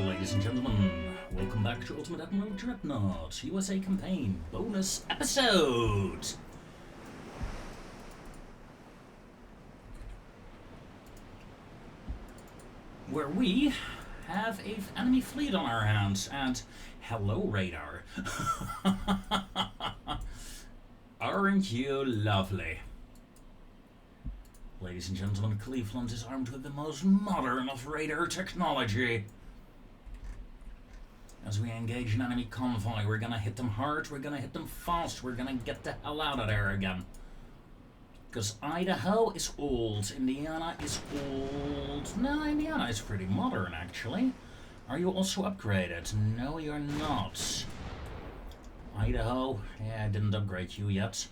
ladies and gentlemen. Welcome back to Ultimate Admiral Dreadnoughts USA Campaign bonus episode. Where we have an enemy fleet on our hands, and hello radar. Aren't you lovely? Ladies and gentlemen, Cleveland is armed with the most modern of radar technology. As we engage an enemy convoy, we're gonna hit them hard, we're gonna hit them fast, we're gonna get the hell out of there again. Because Idaho is old, Indiana is old. No, Indiana is pretty modern actually. Are you also upgraded? No, you're not. Idaho, yeah, I didn't upgrade you yet.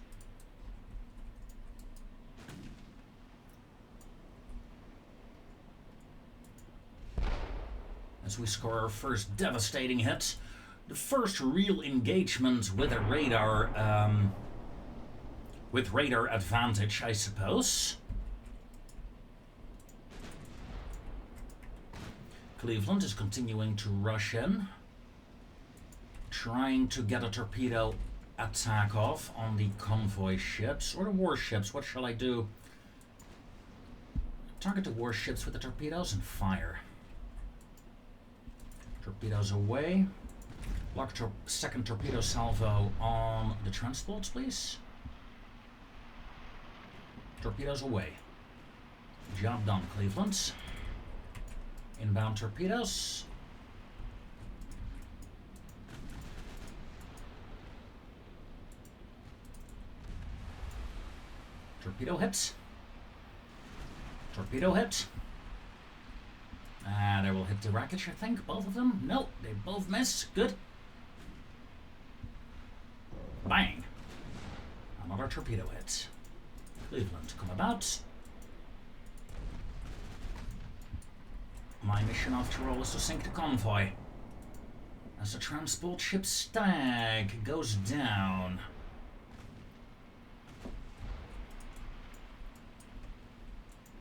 As we score our first devastating hit, the first real engagement with a radar, with radar advantage, I suppose. Cleveland is continuing to rush in, trying to get a torpedo attack off on the convoy ships, or the warships. What shall I do? Target the warships with the torpedoes and fire. Torpedoes away. Lock second torpedo salvo on the transports, please. Torpedoes away. Job done, Cleveland. Inbound torpedoes. Torpedo hit. Torpedo hit. They will hit the wreckage, I think, both of them. No, they both miss. Good. Bang. Another torpedo hit. Cleveland, come about. My mission, after all, is to sink the convoy. As the transport ship Stag goes down.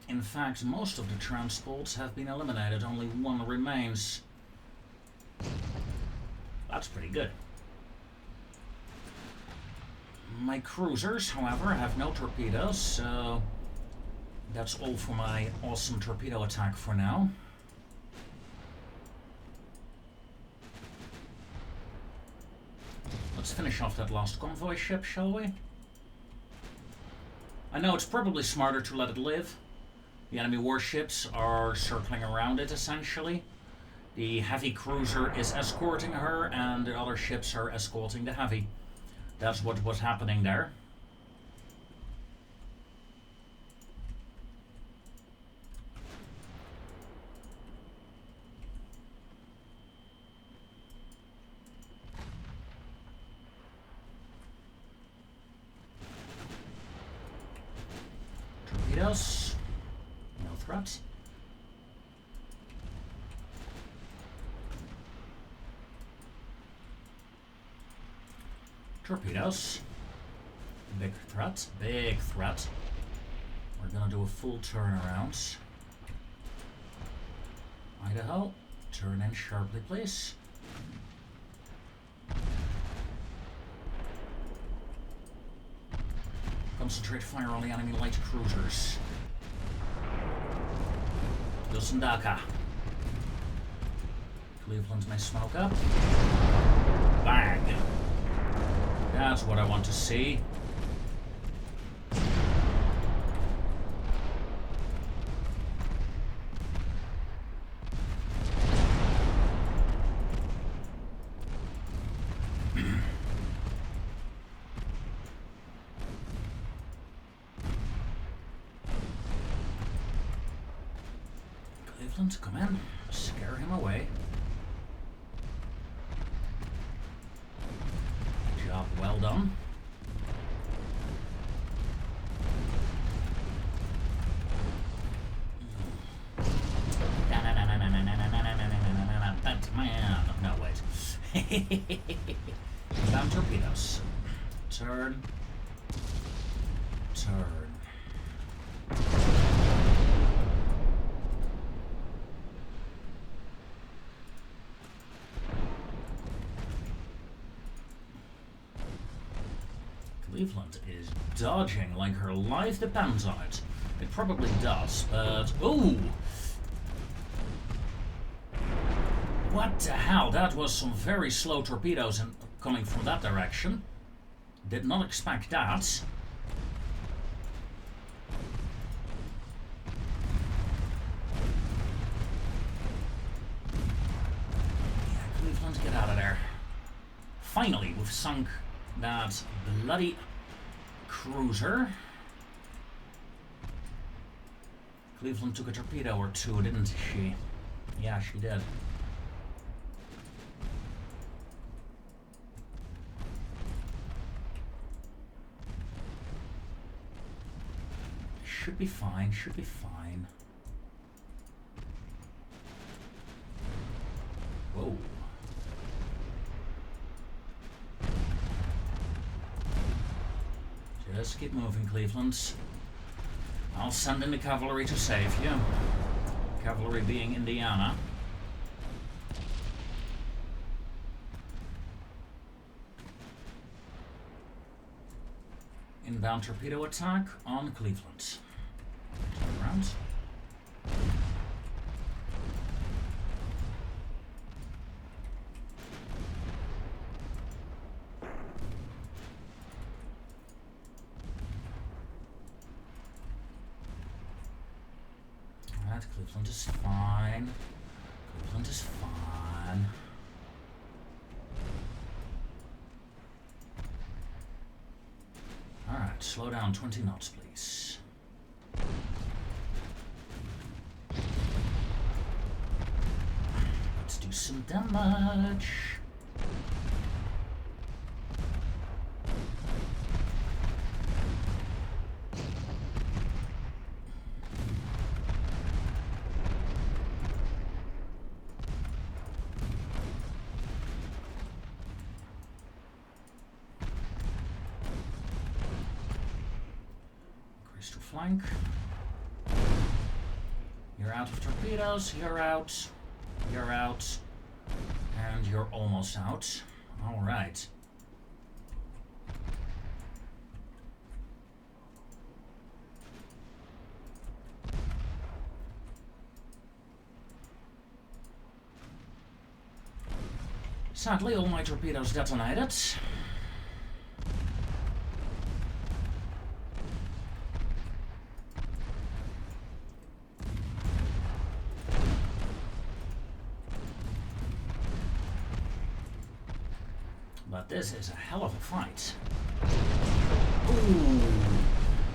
In fact, most of the transports have been eliminated, only one remains. That's pretty good. My cruisers, however, have no torpedoes, so that's all for my awesome torpedo attack for now. Let's finish off that last convoy ship, shall we? I know it's probably smarter to let it live. The enemy warships are circling around it, essentially. The heavy cruiser is escorting her, and the other ships are escorting the heavy. That's what was happening there. Torpedoes. Threat. Torpedoes. Big threat. Big threat. We're gonna do a full turnaround. Idaho, turn in sharply, please. Concentrate fire on the enemy light cruisers. Dusandaka. Cleveland may smoke up. Bang! That's what I want to see. Cleveland, come in. Scare him away. Job well done. Batman. No, wait. Down torpedoes. Turn. Turn. Cleveland is dodging like her life depends on it. It probably does, but... Ooh! What the hell? That was some very slow torpedoes coming from that direction. Did not expect that. Yeah, Cleveland, get out of there. Finally, we've sunk that bloody cruiser. Cleveland took a torpedo or two, didn't she? Yeah, she did. Should be fine, should be fine. Whoa. Just keep moving, Cleveland. I'll send in the cavalry to save you. Cavalry being Indiana. Inbound torpedo attack on Cleveland. Turn around. Alright, Cleveland is fine. Cleveland is fine. Alright, slow down 20 knots, please. Let's do some damage. To flank. You're out of torpedoes, you're out, and you're almost out. Alright. Sadly, all my torpedoes detonated. But this is a hell of a fight. Ooh,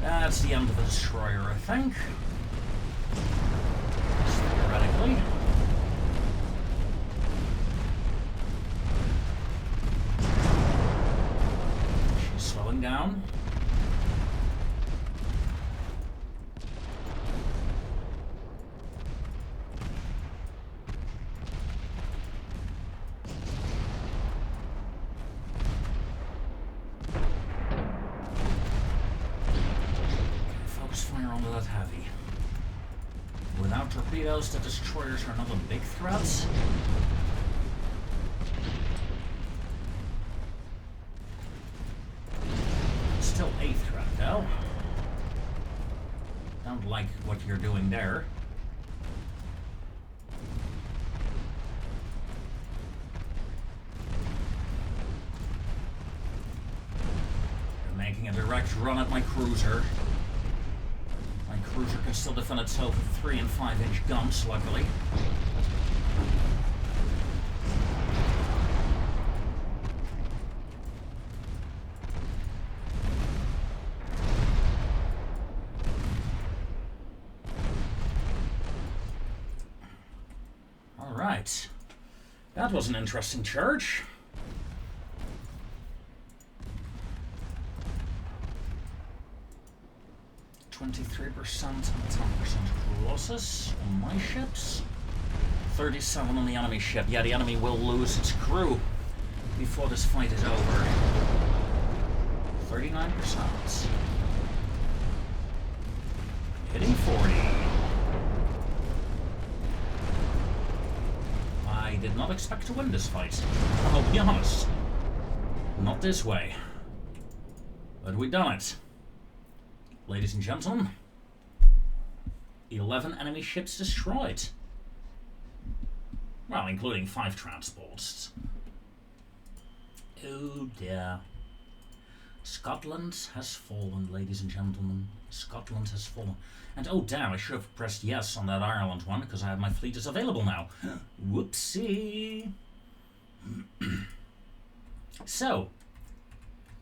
that's the end of the destroyer, I think. Theoretically. She's slowing down. Fire onto that heavy. Without torpedoes, the destroyers are not a big threat. Still a threat, though. Don't like what you're doing there. You're making a direct run at my cruiser. Cruiser can still defend itself with 3 and 5 inch guns, luckily. Alright. That was an interesting charge. 23% and 10% losses on my ships. 37 on the enemy ship. Yeah, the enemy will lose its crew before this fight is over. 39%. Hitting 40. I did not expect to win this fight. I'll be honest. Not this way. But we done it. Ladies and gentlemen, 11 enemy ships destroyed. Well, including 5 transports. Oh dear. Scotland has fallen, ladies and gentlemen. Scotland has fallen. And oh damn, I should have pressed yes on that Ireland one, because I have my fleet is available now. Whoopsie. So,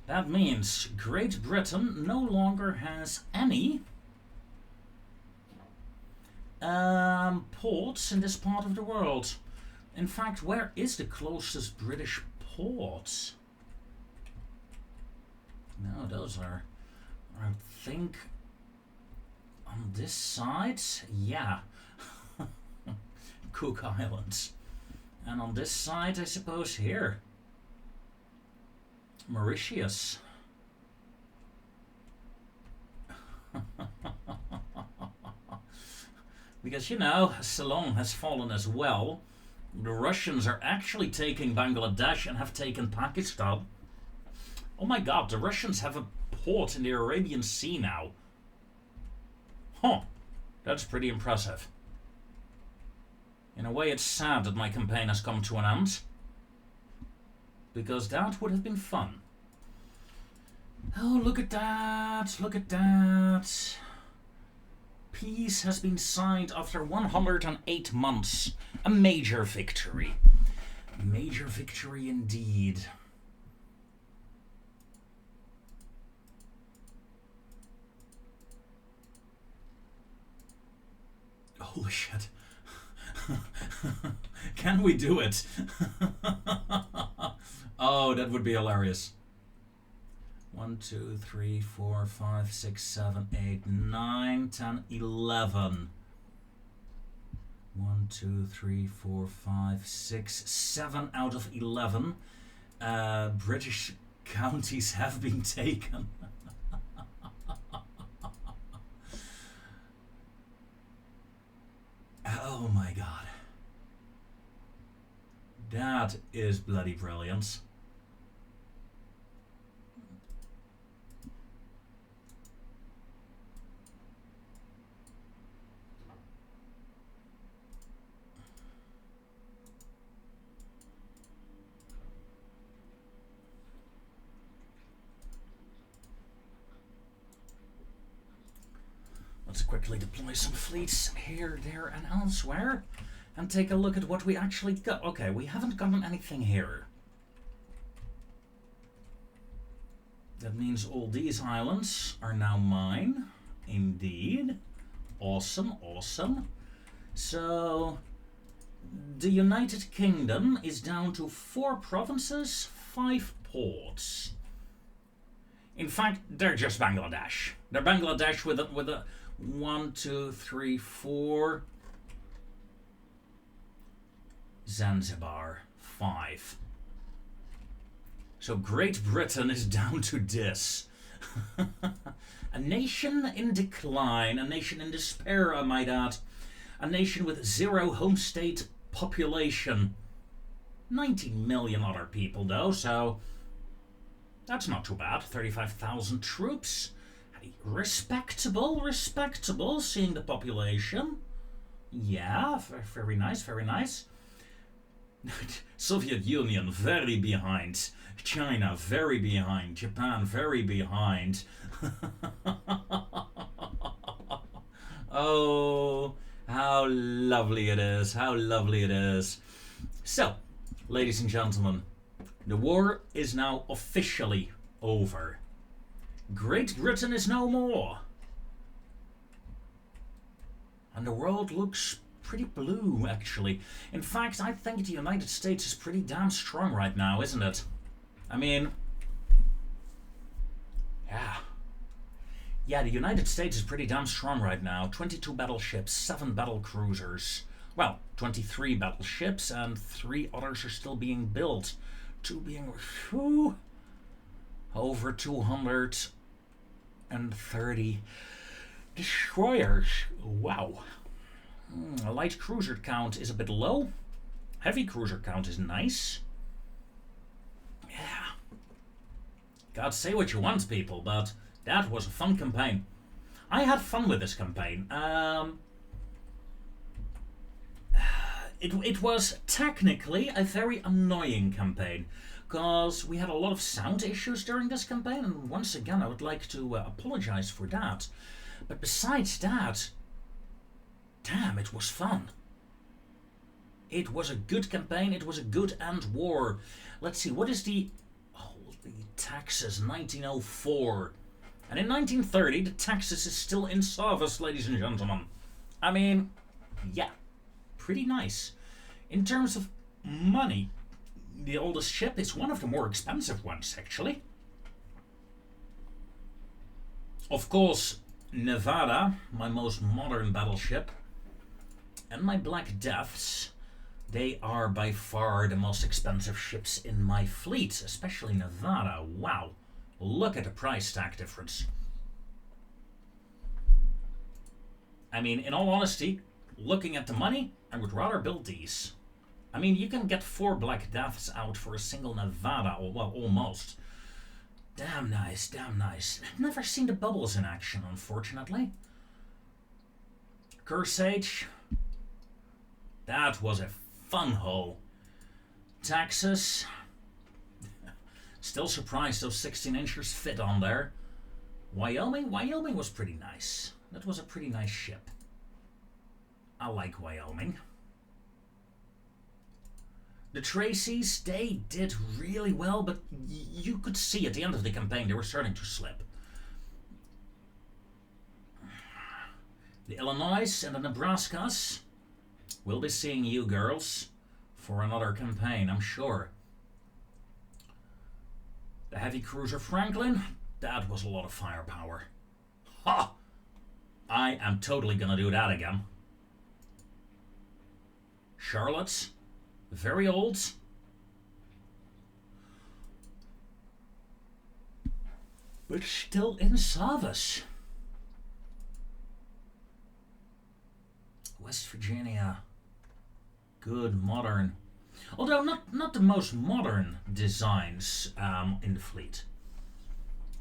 that means Great Britain no longer has any ports in this part of the world. In fact, where is the closest British port? No, those are, I think, on this side. Yeah. Cook Islands. And on this side, I suppose, here. Mauritius. Because, you know, Ceylon has fallen as well. The Russians are actually taking Bangladesh and have taken Pakistan. Oh my god, the Russians have a port in the Arabian Sea now. Huh, that's pretty impressive. In a way, it's sad that my campaign has come to an end, because that would have been fun. Oh, look at that, look at that. Peace has been signed after 108 months. A major victory. A major victory indeed. Holy shit. Can we do it? Oh, that would be hilarious. 1, 2, 3, 4, 5, 6, 7, 8, 9, 10, 11. 1, 2, 3, 4, 5, 6, 7 out of 11 British counties have been taken. Oh my god. That is bloody brilliant. Let's quickly deploy some fleets here, there, and elsewhere, and take a look at what we actually got. Okay, we haven't gotten anything here. That means all these islands are now mine. Indeed. Awesome, awesome. So, the United Kingdom is down to 4 provinces, 5 ports. In fact, they're just Bangladesh. They're Bangladesh with a 1, 2, 3, 4. Zanzibar, 5. So Great Britain is down to this. A nation in decline, a nation in despair, I might add. A nation with 0 home state population. 90 million other people though, so that's not too bad. 35,000 troops. Respectable, respectable, seeing the population. Yeah, very nice, very nice. Soviet Union, very behind. China, very behind. Japan, very behind. Oh, how lovely it is, how lovely it is. So, ladies and gentlemen, the war is now officially over. Great Britain is no more. And the world looks pretty blue, actually. In fact, I think the United States is pretty damn strong right now, isn't it? I mean, yeah. Yeah, the United States is pretty damn strong right now. 22 battleships, 7 battle cruisers. Well, 23 battleships, and 3 others are still being built. 2 being... Whew, over 230 destroyers. Wow. A light cruiser count is a bit low. Heavy cruiser count is nice. Yeah. God, say what you want, people, but that was a fun campaign. I had fun with this campaign. It was technically a very annoying campaign, because we had a lot of sound issues during this campaign, and once again I would like to apologize for that. But besides that, damn, it was fun. It was a good campaign, it was a good end war. Let's see, what is the... Holy Texas, 1904. And in 1930, the Texas is still in service, ladies and gentlemen. I mean, yeah, pretty nice. In terms of money, the oldest ship is one of the more expensive ones, actually. Of course, Nevada, my most modern battleship, and my Black Deaths, they are by far the most expensive ships in my fleet, especially Nevada. Wow, look at the price tag difference. I mean, in all honesty, looking at the money, I would rather build these. I mean, you can get 4 Black Deaths out for a single Nevada, or well, almost. Damn nice, damn nice. I've never seen the bubbles in action, unfortunately. Kearsarge. That was a fun hull. Texas. Still surprised those 16 inchers fit on there. Wyoming was pretty nice. That was a pretty nice ship. I like Wyoming. The Tracys, they did really well, but you could see at the end of the campaign they were starting to slip. The Illinois and the Nebraskas, we'll be seeing you girls for another campaign, I'm sure. The heavy cruiser Franklin, that was a lot of firepower. Ha! I am totally gonna do that again. Charlotte, very old. But still in service. West Virginia. Good, modern. Although not the most modern designs in the fleet.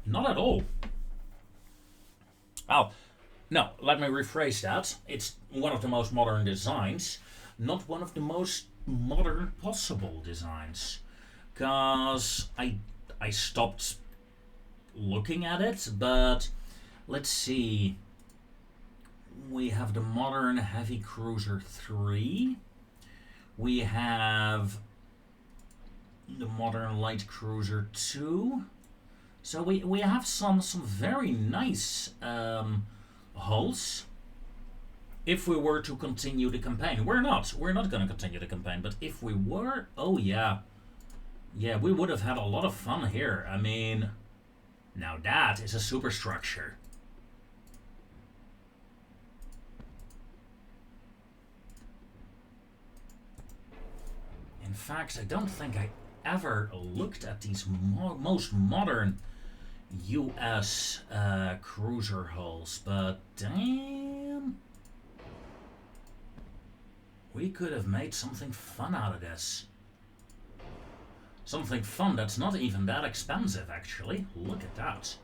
Not at all. Oh, no, let me rephrase that. It's one of the most modern designs, not one of the most modern possible designs. Because I stopped looking at it, but let's see. We have the modern heavy cruiser 3. We have the modern light cruiser 2. So we have some very nice hulls. If we were to continue the campaign. We're not going to continue the campaign, but if we were, oh yeah. Yeah, we would have had a lot of fun here. I mean, now that is a superstructure. In fact, I don't think I ever looked at these most modern US cruiser hulls, but damn, we could have made something fun out of this. Something fun that's not even that expensive, actually. Look at that.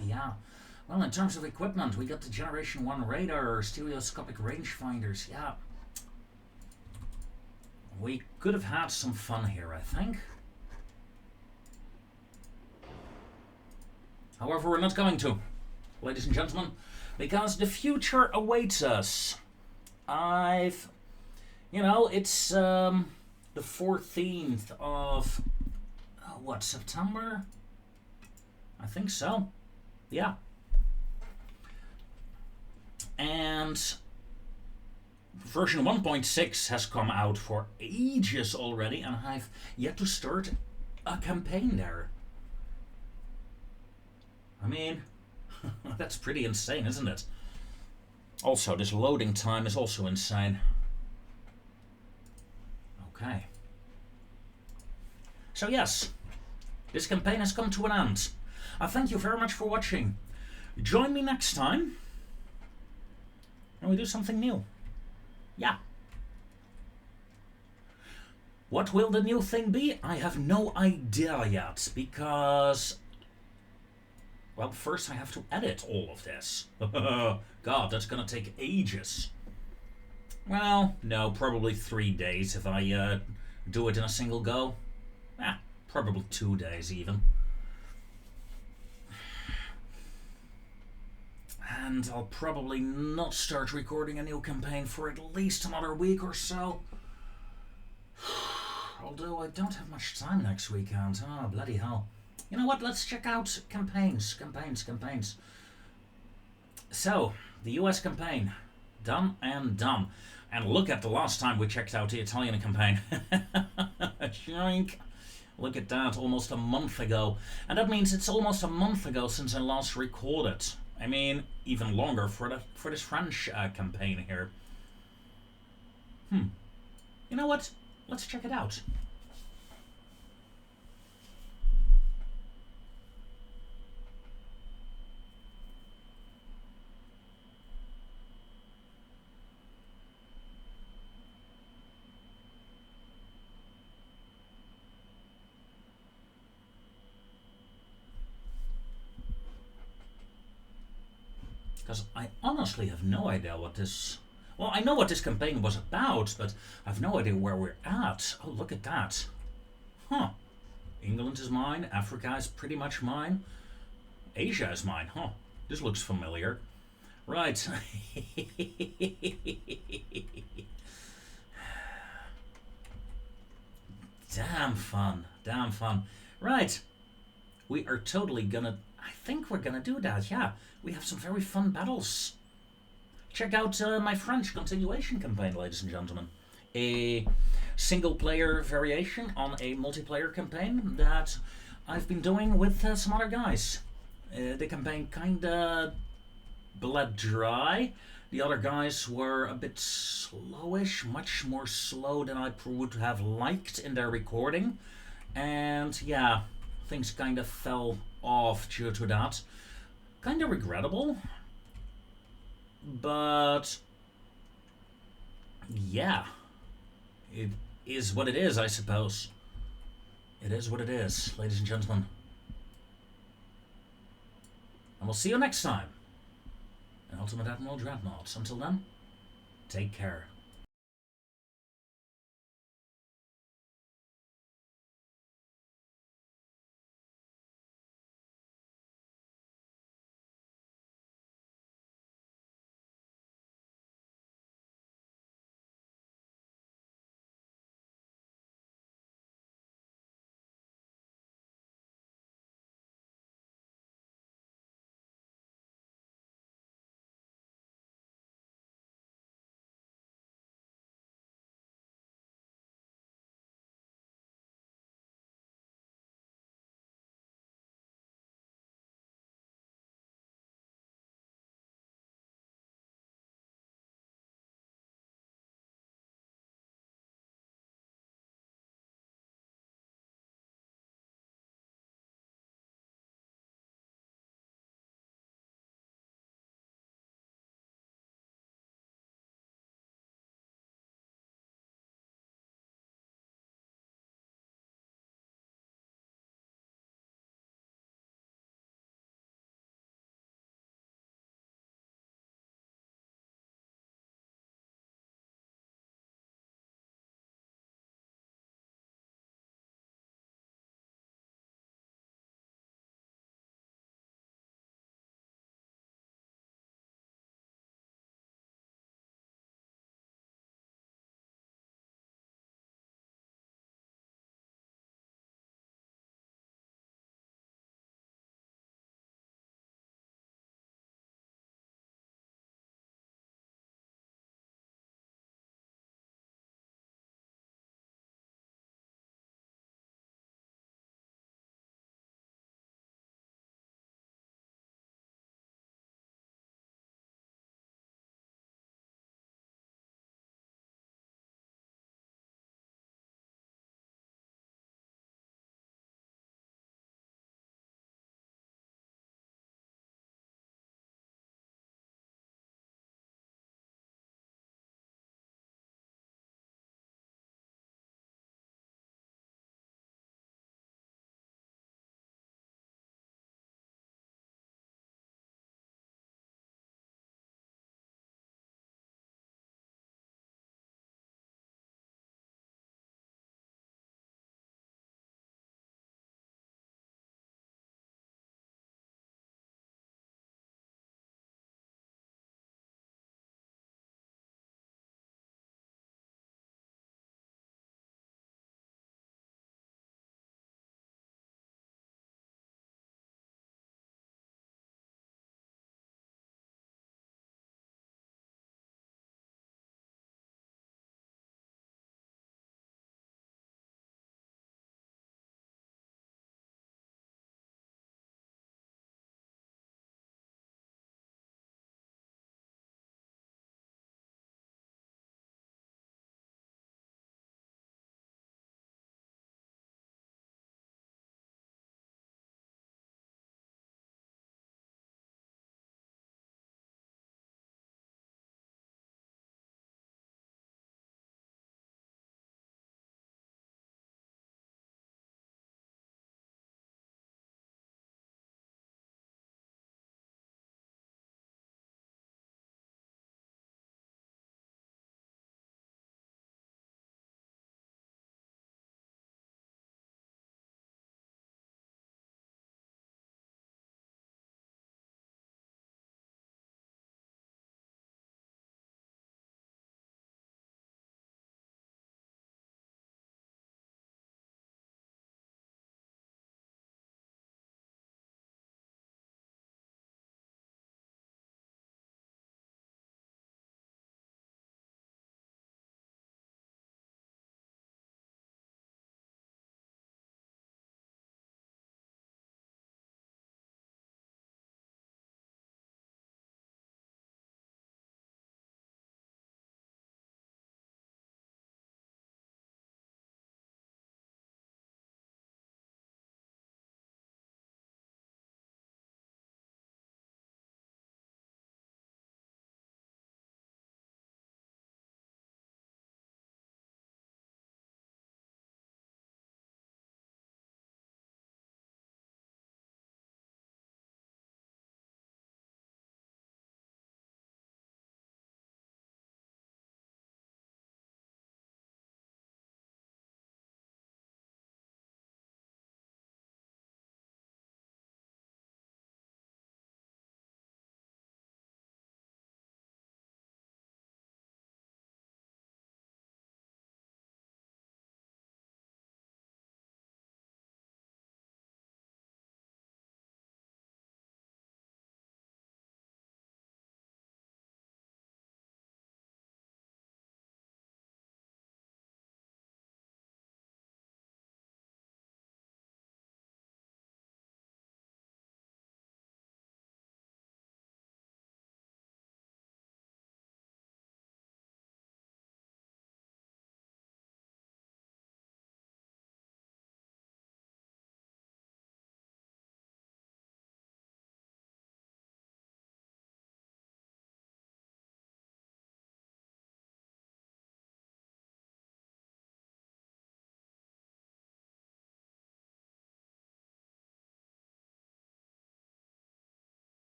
Yeah. Well, in terms of equipment, we got the Generation 1 radar, stereoscopic rangefinders, yeah. We could have had some fun here, I think. However, we're not going to, ladies and gentlemen, because the future awaits us. It's the 14th of, September? I think so. Yeah. And version 1.6 has come out for ages already, and I've yet to start a campaign there. I mean, that's pretty insane, isn't it? Also, this loading time is also insane. Okay. So yes, this campaign has come to an end. I thank you very much for watching. Join me next time and we do something new. Yeah. What will the new thing be? I have no idea yet, because... well, first I have to edit all of this. God, that's gonna take ages. Well, no, probably 3 days if I do it in a single go. Probably 2 days even. And I'll probably not start recording a new campaign for at least another week or so. Although I don't have much time next weekend. Oh, bloody hell. You know what? Let's check out campaigns. So, the US campaign. Done and done. And look at the last time we checked out the Italian campaign. Shrink. Look at that, almost a month ago. And that means it's almost a month ago since I last recorded. I mean, even longer for this French campaign here. You know what? Let's check it out. Because I honestly have no idea what this... well, I know what this campaign was about, but I have no idea where we're at. Oh, look at that. Huh. England is mine. Africa is pretty much mine. Asia is mine. Huh. This looks familiar. Right. Damn fun. Damn fun. Right. We are totally gonna... I think we're gonna do that, yeah. We have some very fun battles. Check out my French continuation campaign, ladies and gentlemen. A single-player variation on a multiplayer campaign that I've been doing with some other guys. The campaign kinda bled dry. The other guys were a bit slowish, much more slow than I would have liked in their recording. And yeah, things kind of fell off due to that. Kind of regrettable. But yeah, it is what it is, I suppose. It is what it is, ladies and gentlemen. And we'll see you next time in Ultimate Admiral Dreadnoughts. Until then, take care.